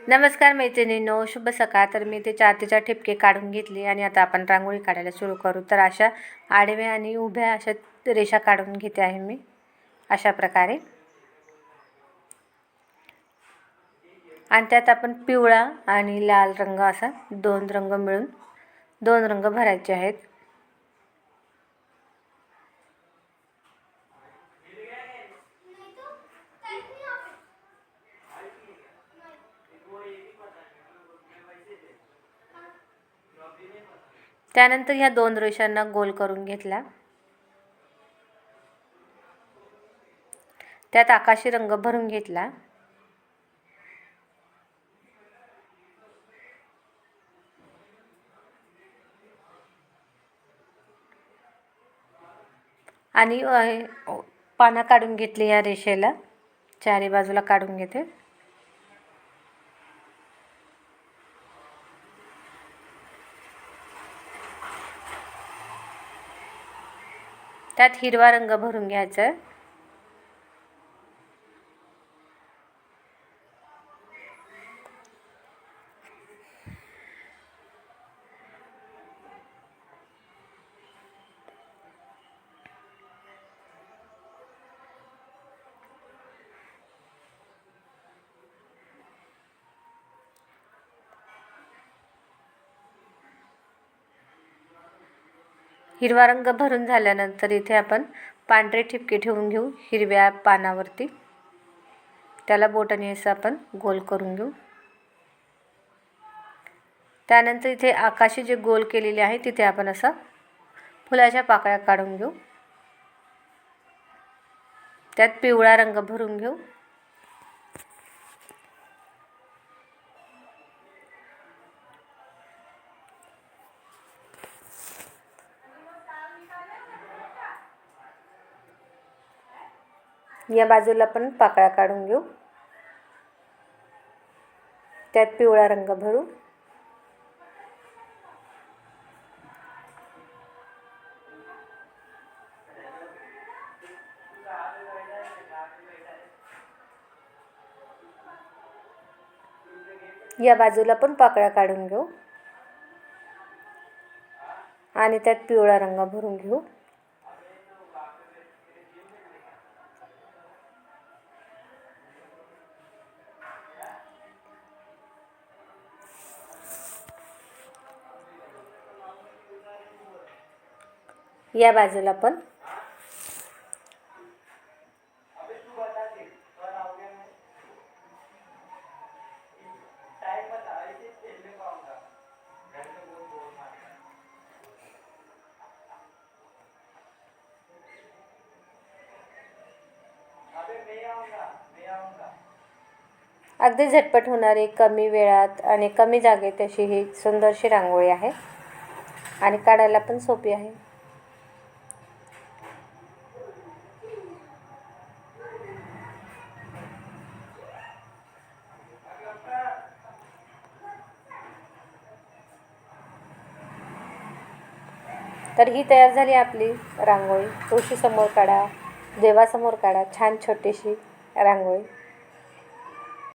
नमस्कार मैत्रिणींनो, शुभ सकाळ. तर मी ते 4 ते 4 ठिपके काढून घेतली आणि आता आपण रांगोळी काढायला सुरू करू. तर अशा आडव्या आणि उभ्या अशा रेषा काढून घेते आहे मी अशा प्रकारे. आणि त्यात आपण पिवळा आणि लाल रंग असा 2 रंग मिळून 2 रंग भरायचे आहेत. त्यानंतर ह्या 2 रेषांना गोल करून घेतला. त्यात आकाशी रंग भरून घेतला. आणि पाना काढून घेतली या रेषेला, चारी बाजूला काढून घेते. त्यात हिरवा रंग भरून घ्यायचा आहे. हिरवा रंग भरून झाल्यानंतर इथे आपण पांढरे ठिपके ठेवून घेऊ हिरव्या पानावरती. त्याला बोटाने असं आपण गोल करून घेऊ. त्यानंतर इथे आकाशी जे गोल केलेले आहे तिथे आपण असं फुलाच्या पाकळ्या काढून घेऊ. त्यात पिवळा रंग भरून घेऊ. या बाजूला पण पाकळ्या काढून घेऊ. त्यात पिवळा रंग भरू. या बाजूला पण पाकळ्या काढून घेऊ आणि त्यात पिवळा रंग भरून घेऊ. या बाजूला पण अगदी झटपट होणारी, कमी वेळात आणि कमी जागेत अशी ही सुंदरशी रांगोळी आहे आणि काढायला पण सोपी आहे. तर ही तयार झाली आपली रांगोळी. तुळशीसमोर काढा, देवासमोर काढा, छान छोटीशी रांगोळी.